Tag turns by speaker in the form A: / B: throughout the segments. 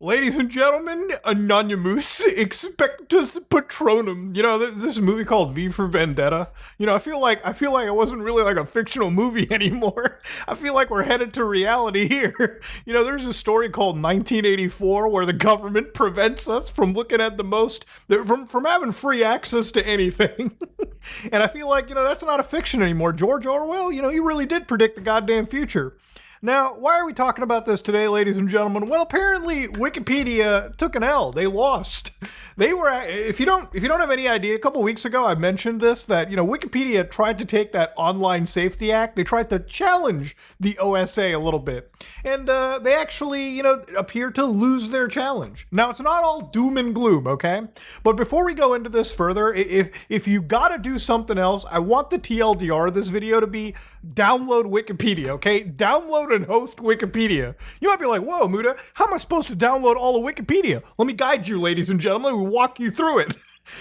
A: Ladies and gentlemen, anonymous expectus patronum. This movie called V for Vendetta. I feel like it wasn't really like a fictional movie anymore. I feel like we're headed to reality here. There's a story called 1984 where the government prevents us from looking at from having free access to anything. And I feel like, that's not a fiction anymore. George Orwell, he really did predict the goddamn future. Now, why are we talking about this today, ladies and gentlemen? Well, apparently Wikipedia took an L. They lost. They were, if you don't have any idea, a couple weeks ago I mentioned this, that, Wikipedia tried to take that Online Safety Act. They tried to challenge the OSA a little bit. And they actually, appear to lose their challenge. Now, it's not all doom and gloom, okay? But before we go into this further, if you gotta do something else, I want the TLDR of this video to be download Wikipedia, okay? Download and host Wikipedia. You might be like, whoa, Muda, how am I supposed to download all of Wikipedia? Let me guide you, ladies and gentlemen. We'll walk you through it.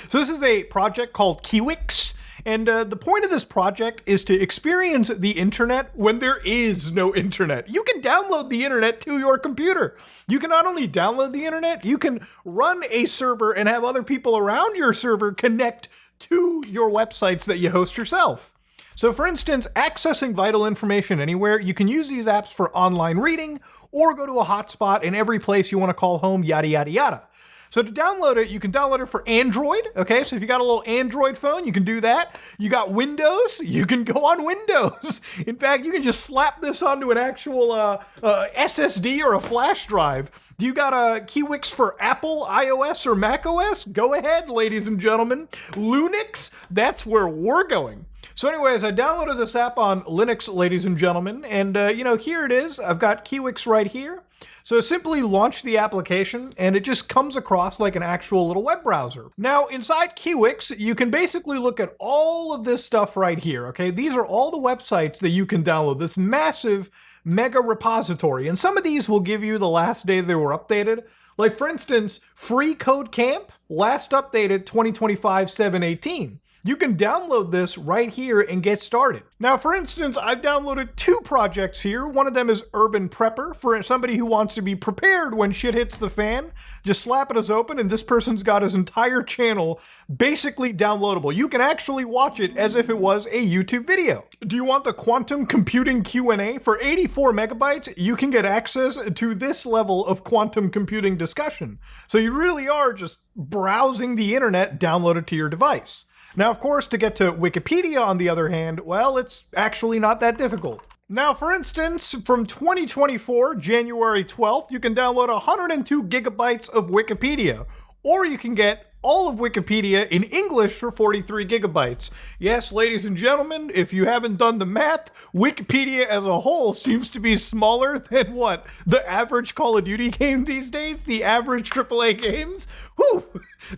A: So this is a project called Kiwix. And the point of this project is to experience the internet when there is no internet. You can download the internet to your computer. You can not only download the internet, you can run a server and have other people around your server connect to your websites that you host yourself. So for instance, accessing vital information anywhere, you can use these apps for online reading or go to a hotspot in every place you want to call home, yada, yada, yada. So to download it, you can download it for Android, okay? So if you got a little Android phone, you can do that. You got Windows, you can go on Windows. In fact, you can just slap this onto an actual SSD or a flash drive. Do you got a Kiwix for Apple, iOS, or macOS? Go ahead, ladies and gentlemen. Linux, that's where we're going. So anyways, I downloaded this app on Linux, ladies and gentlemen, and here it is. I've got Kiwix right here. So simply launch the application and it just comes across like an actual little web browser. Now inside Kiwix, you can basically look at all of this stuff right here, okay? These are all the websites that you can download, this massive mega repository. And some of these will give you the last day they were updated. Like for instance, Free Code Camp, last updated 2025-7/18. You can download this right here and get started. Now, for instance, I've downloaded 2 projects here. One of them is Urban Prepper, for somebody who wants to be prepared when shit hits the fan. Just slap it as open, and this person's got his entire channel basically downloadable. You can actually watch it as if it was a YouTube video. Do you want the quantum computing Q&A? For 84 megabytes, you can get access to this level of quantum computing discussion. So you really are just browsing the internet downloaded to your device. Now, of course, to get to Wikipedia, on the other hand, well, it's actually not that difficult. Now, for instance, from 2024, January 12th, you can download 102 gigabytes of Wikipedia, or you can get all of Wikipedia in English for 43 gigabytes. Yes, ladies and gentlemen, if you haven't done the math, Wikipedia as a whole seems to be smaller than what? The average Call of Duty game these days? The average AAA games? Whew!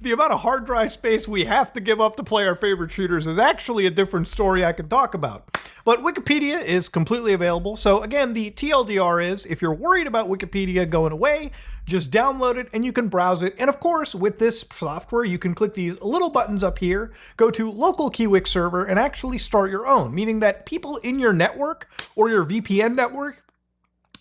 A: The amount of hard drive space we have to give up to play our favorite shooters is actually a different story I could talk about. But Wikipedia is completely available. So again, the TLDR is, if you're worried about Wikipedia going away, just download it and you can browse it. And of course, with this software, you can click these little buttons up here, go to local Kiwix server and actually start your own, meaning that people in your network or your VPN network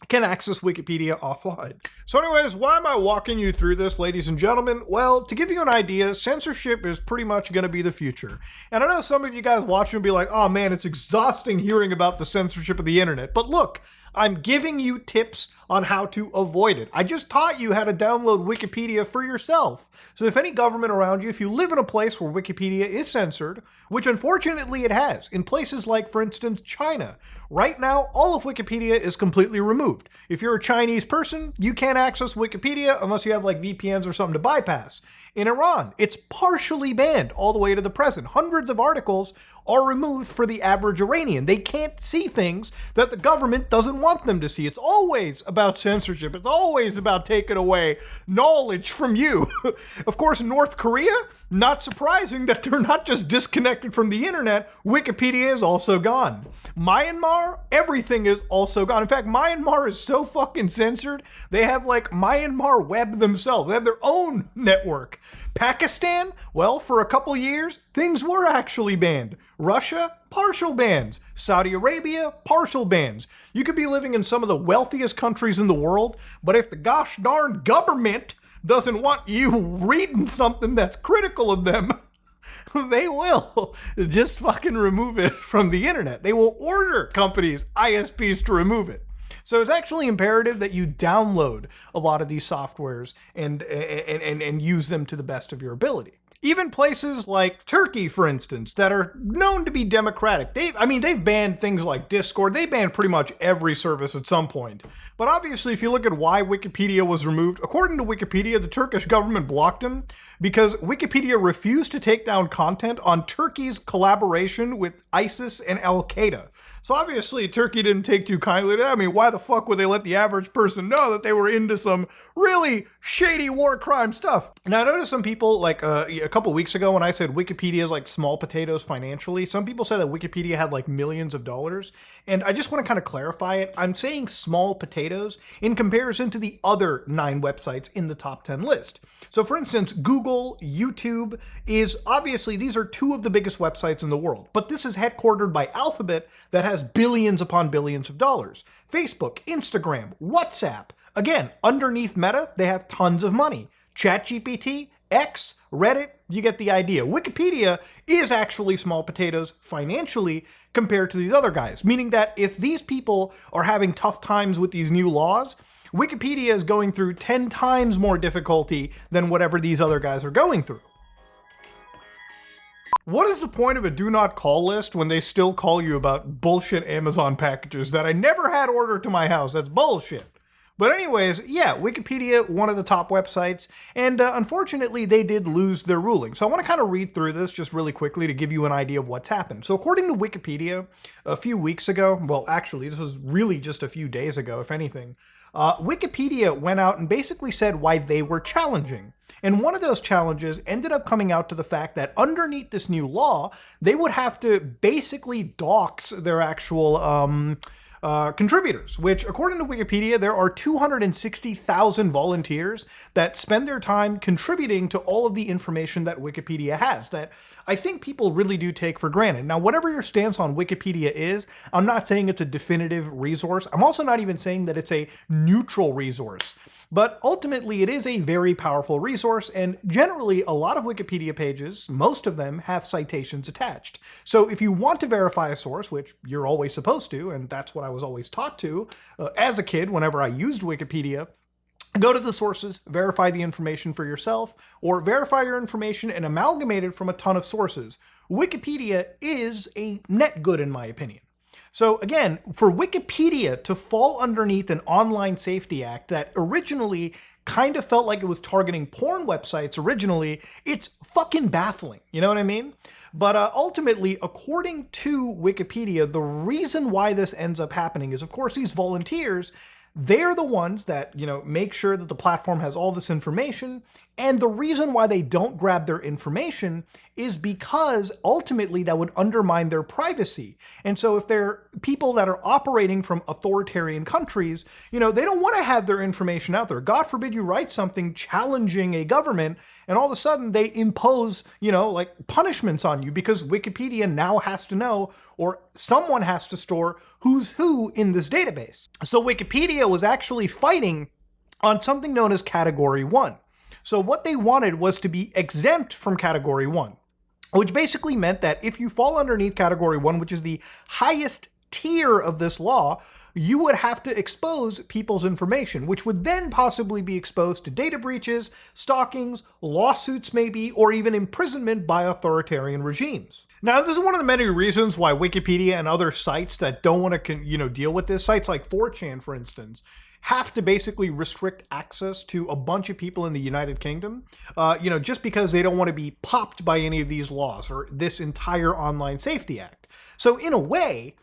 A: can access Wikipedia offline. So anyways, why am I walking you through this, ladies and gentlemen? Well, to give you an idea, censorship is pretty much going to be the future. And I know some of you guys watching will be like, oh man, it's exhausting hearing about the censorship of the internet. But look, I'm giving you tips on how to avoid it. I just taught you how to download Wikipedia for yourself. So if any government around you, if you live in a place where Wikipedia is censored, which unfortunately it has, in places like, for instance, China, right now, all of Wikipedia is completely removed. If you're a Chinese person, you can't access Wikipedia unless you have like VPNs or something to bypass. In Iran, it's partially banned all the way to the present. Hundreds of articles are removed for the average Iranian. They can't see things that the government doesn't want them to see. It's always about censorship. It's always about taking away knowledge from you. Of course, North Korea, Not surprising that they're not just disconnected from the internet, Wikipedia is also gone. Myanmar, everything is also gone. In fact, Myanmar is so fucking censored, they have like Myanmar Web themselves. They have their own network. Pakistan, well, for a couple years, things were actually banned. Russia, partial bans. Saudi Arabia, partial bans. You could be living in some of the wealthiest countries in the world, but if the gosh darn government doesn't want you reading something that's critical of them, they will just fucking remove it from the internet. They will order companies, ISPs, to remove it. So it's actually imperative that you download a lot of these softwares and use them to the best of your ability. Even places like Turkey, for instance, that are known to be democratic. They've banned things like Discord. They banned pretty much every service at some point. But obviously, if you look at why Wikipedia was removed, according to Wikipedia, the Turkish government blocked them because Wikipedia refused to take down content on Turkey's collaboration with ISIS and Al-Qaeda. So obviously, Turkey didn't take too kindly to that. I mean, why the fuck would they let the average person know that they were into some really shady war crime stuff? Now, I noticed some people, like a couple weeks ago when I said Wikipedia is like small potatoes financially, some people said that Wikipedia had like millions of dollars. And I just want to kind of clarify it. I'm saying small potatoes in comparison to the other 9 websites in the top 10 list. So for instance, Google, YouTube is obviously, these are 2 of the biggest websites in the world. But this is headquartered by Alphabet that has billions upon billions of dollars. Facebook, Instagram, WhatsApp. Again, underneath Meta, they have tons of money. ChatGPT, X, Reddit, you get the idea. Wikipedia is actually small potatoes financially compared to these other guys, meaning that if these people are having tough times with these new laws, Wikipedia is going through 10 times more difficulty than whatever these other guys are going through. What is the point of a do not call list when they still call you about bullshit Amazon packages that I never had ordered to my house? That's bullshit. But anyways, yeah, Wikipedia, one of the top websites, and unfortunately they did lose their ruling. So I want to kind of read through this just really quickly to give you an idea of what's happened. So according to Wikipedia, a few weeks ago, well actually this was really just a few days ago if anything, Wikipedia went out and basically said why they were challenging. And one of those challenges ended up coming out to the fact that underneath this new law, they would have to basically dox their actual contributors, which according to Wikipedia, there are 260,000 volunteers that spend their time contributing to all of the information that Wikipedia has that I think people really do take for granted. Now, whatever your stance on Wikipedia is, I'm not saying it's a definitive resource. I'm also not even saying that it's a neutral resource. But ultimately, it is a very powerful resource, and generally, a lot of Wikipedia pages, most of them, have citations attached. So if you want to verify a source, which you're always supposed to, and that's what I was always taught to as a kid whenever I used Wikipedia, go to the sources, verify the information for yourself, or verify your information and amalgamate it from a ton of sources. Wikipedia is a net good, in my opinion. So again, for Wikipedia to fall underneath an online safety act that originally kind of felt like it was targeting porn websites originally, it's fucking baffling. You know what I mean? But ultimately, according to Wikipedia, the reason why this ends up happening is, of course, these volunteers, they're the ones that, make sure that the platform has all this information. And the reason why they don't grab their information is because ultimately that would undermine their privacy. And so if they're people that are operating from authoritarian countries, they don't want to have their information out there. God forbid you write something challenging a government and all of a sudden they impose, like punishments on you because Wikipedia now has to know, or someone has to store who's who in this database. So Wikipedia was actually fighting on something known as Category 1. So what they wanted was to be exempt from Category 1, which basically meant that if you fall underneath Category 1, which is the highest tier of this law, you would have to expose people's information, which would then possibly be exposed to data breaches, stalkings, lawsuits maybe, or even imprisonment by authoritarian regimes. Now, this is one of the many reasons why Wikipedia and other sites that don't want to, deal with this, sites like 4chan, for instance, have to basically restrict access to a bunch of people in the United Kingdom, just because they don't want to be popped by any of these laws or this entire Online Safety Act. So in a way,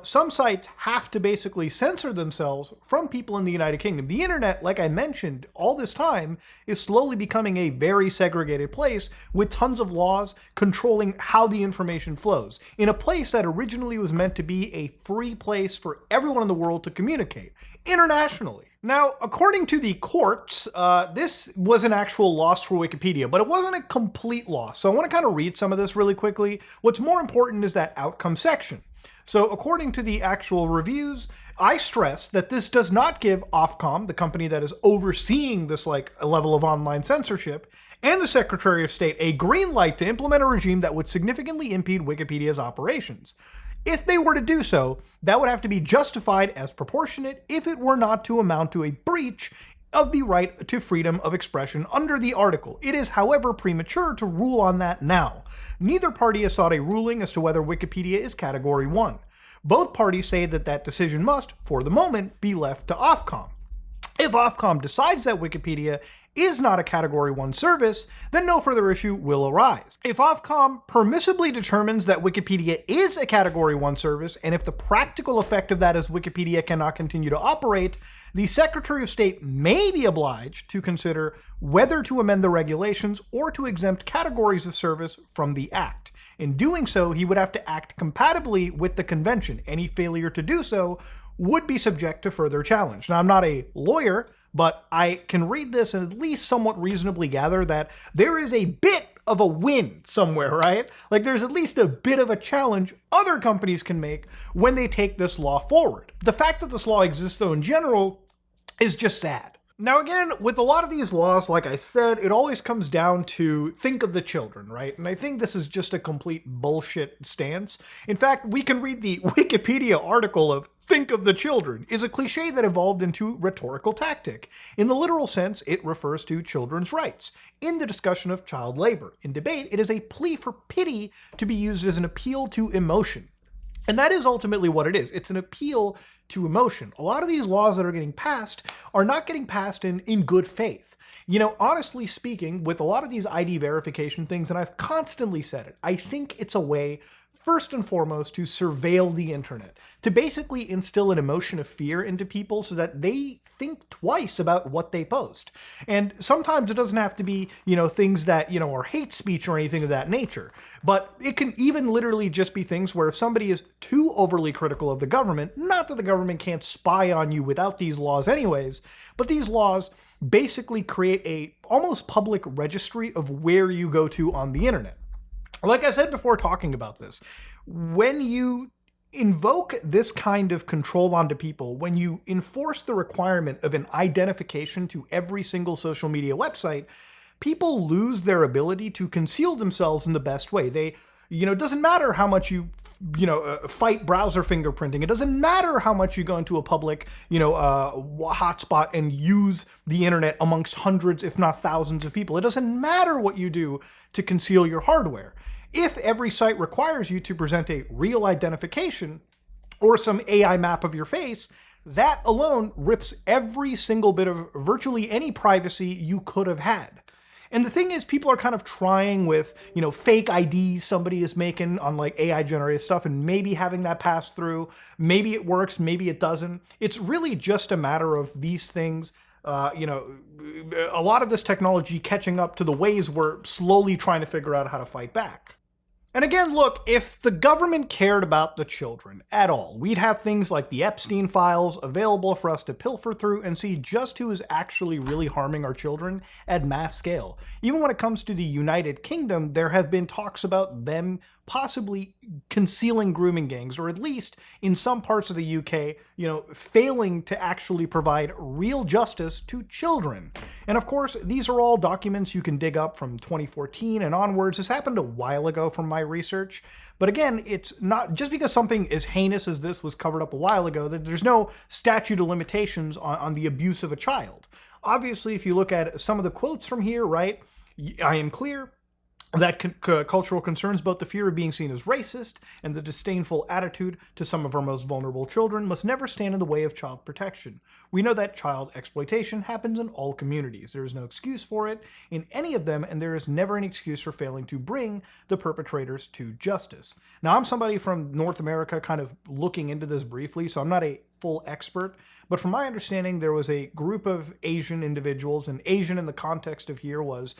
A: Some sites have to basically censor themselves from people in the United Kingdom. The internet, like I mentioned, all this time is slowly becoming a very segregated place with tons of laws controlling how the information flows in a place that originally was meant to be a free place for everyone in the world to communicate internationally. Now, according to the courts, this was an actual loss for Wikipedia, but it wasn't a complete loss. So I want to kind of read some of this really quickly. What's more important is that outcome section. So according to the actual reviews, I stress that this does not give Ofcom, the company that is overseeing this level of online censorship, and the Secretary of State a green light to implement a regime that would significantly impede Wikipedia's operations. If they were to do so, that would have to be justified as proportionate if it were not to amount to a breach of the right to freedom of expression under the article. It is, however, premature to rule on that now. Neither party has sought a ruling as to whether Wikipedia is Category 1. Both parties say that that decision must, for the moment, be left to Ofcom. If Ofcom decides that Wikipedia is not a Category 1 service, then no further issue will arise. If Ofcom permissibly determines that Wikipedia is a Category 1 service, and if the practical effect of that is Wikipedia cannot continue to operate, the Secretary of State may be obliged to consider whether to amend the regulations or to exempt categories of service from the Act. In doing so, he would have to act compatibly with the convention. Any failure to do so would be subject to further challenge. Now, I'm not a lawyer, but I can read this and at least somewhat reasonably gather that there is a bit of a win somewhere, right? Like there's at least a bit of a challenge other companies can make when they take this law forward. The fact that this law exists, though, in general, is just sad. Now again, with a lot of these laws, like I said, it always comes down to think of the children, right? And I think this is just a complete bullshit stance. In fact, we can read the Wikipedia article of "think of the children" is a cliche that evolved into rhetorical tactic. In the literal sense, it refers to children's rights. In the discussion of child labor, in debate, it is a plea for pity to be used as an appeal to emotion. And that is ultimately what it is. It's an appeal to emotion. A lot of these laws that are getting passed are not getting passed in good faith. Honestly speaking, with a lot of these ID verification things, and I've constantly said it, I think it's a way, first and foremost, to surveil the internet, to basically instill an emotion of fear into people so that they think twice about what they post. And sometimes it doesn't have to be, things that, are hate speech or anything of that nature. But it can even literally just be things where if somebody is too overly critical of the government, not that the government can't spy on you without these laws anyways, but these laws basically create a almost public registry of where you go to on the internet. Like I said before talking about this, when you invoke this kind of control onto people, when you enforce the requirement of an identification to every single social media website, people lose their ability to conceal themselves in the best way. It doesn't matter how much you fight browser fingerprinting. It doesn't matter how much you go into a public, hotspot and use the internet amongst hundreds, if not thousands of people. It doesn't matter what you do to conceal your hardware. If every site requires you to present a real identification or some AI map of your face, that alone rips every single bit of virtually any privacy you could have had. And the thing is, people are kind of trying with, fake IDs somebody is making on AI generated stuff and maybe having that pass through. Maybe it works, maybe it doesn't. It's really just a matter of these things, a lot of this technology catching up to the ways we're slowly trying to figure out how to fight back. And again, look, if the government cared about the children at all, we'd have things like the Epstein files available for us to pilfer through and see just who is actually really harming our children at mass scale. Even when it comes to the United Kingdom, there have been talks about them possibly concealing grooming gangs, or at least in some parts of the UK, failing to actually provide real justice to children. And of course, these are all documents you can dig up from 2014 and onwards. This happened a while ago from my research. But again, it's not just because something as heinous as this was covered up a while ago that there's no statute of limitations on the abuse of a child. Obviously, if you look at some of the quotes from here, right, I am clear. that cultural concerns, both the fear of being seen as racist and the disdainful attitude to some of our most vulnerable children, must never stand in the way of child protection. We know that child exploitation happens in all communities. There is no excuse for it in any of them, and there is never an excuse for failing to bring the perpetrators to justice. Now, I'm somebody from North America kind of looking into this briefly, so I'm not a full expert, but from my understanding, there was a group of Asian individuals, and Asian in the context of here was,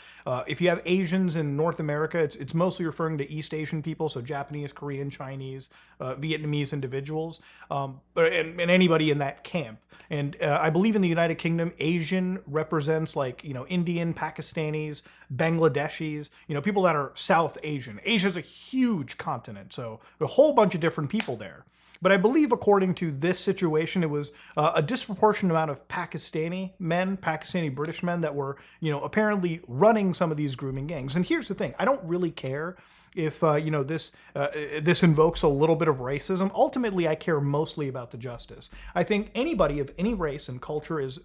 A: if you have Asians in North America, it's mostly referring to East Asian people, so Japanese, Korean, Chinese, Vietnamese individuals, and anybody in that camp. And I believe in the United Kingdom, Asian represents like, Indian, Pakistanis, Bangladeshis, people that are South Asian. Asia's a huge continent, so a whole bunch of different people there. But I believe, according to this situation, it was a disproportionate amount of Pakistani men, Pakistani British men that were, apparently running some of these grooming gangs. And here's the thing. I don't really care if, this invokes a little bit of racism. Ultimately, I care mostly about the justice. I think anybody of any race and culture is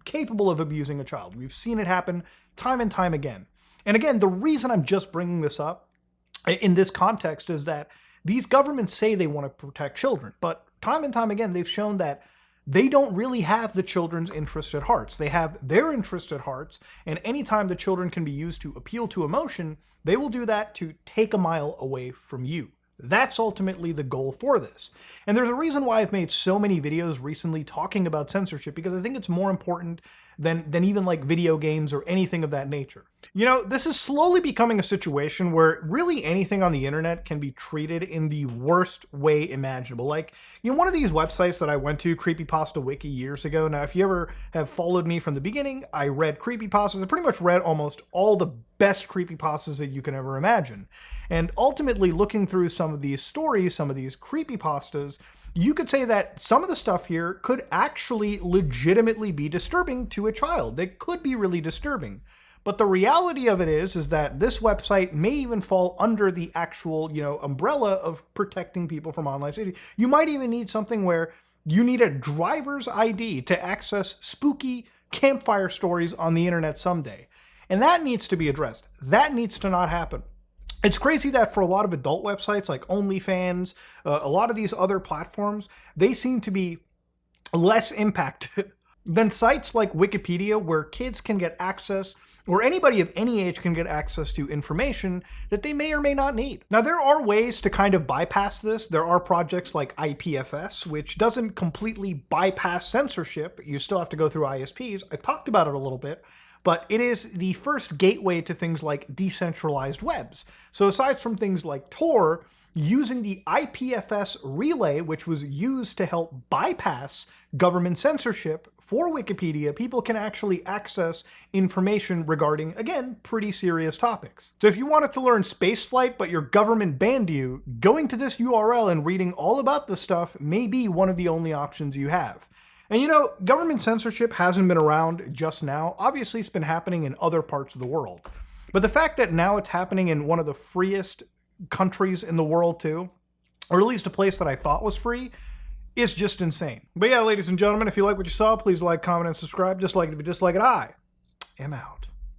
A: capable of abusing a child. We've seen it happen time and time again. And again, the reason I'm just bringing this up in this context is that these governments say they want to protect children, but time and time again, they've shown that they don't really have the children's interest at heart. They have their interest at heart, and anytime the children can be used to appeal to emotion, they will do that to take a mile away from you. That's ultimately the goal for this. And there's a reason why I've made so many videos recently talking about censorship, because I think it's more important than even like video games or anything of that nature. This is slowly becoming a situation where really anything on the internet can be treated in the worst way imaginable. Like, one of these websites that I went to, Creepypasta Wiki, years ago. Now, if you ever have followed me from the beginning, I read creepypastas. I pretty much read almost all the best creepypastas that you can ever imagine. And ultimately, looking through some of these stories, some of these creepypastas, you could say that some of the stuff here could actually legitimately be disturbing to a child. They could be really disturbing. But the reality of it is that this website may even fall under the actual, umbrella of protecting people from online safety. You might even need something where you need a driver's ID to access spooky campfire stories on the internet someday. And that needs to be addressed. That needs to not happen. It's crazy that for a lot of adult websites like OnlyFans, a lot of these other platforms, they seem to be less impacted than sites like Wikipedia, where kids can get access, or anybody of any age can get access to information that they may or may not need. Now, there are ways to kind of bypass this. There are projects like IPFS, which doesn't completely bypass censorship. You still have to go through ISPs. I've talked about it a little bit. But it is the first gateway to things like decentralized webs. So aside from things like Tor, using the IPFS relay, which was used to help bypass government censorship for Wikipedia, people can actually access information regarding, again, pretty serious topics. So if you wanted to learn spaceflight, but your government banned you, going to this URL and reading all about this stuff may be one of the only options you have. And government censorship hasn't been around just now. Obviously, it's been happening in other parts of the world. But the fact that now it's happening in one of the freest countries in the world too, or at least a place that I thought was free, is just insane. But yeah, ladies and gentlemen, if you like what you saw, please like, comment, and subscribe. Just like it if you dislike it, I am out.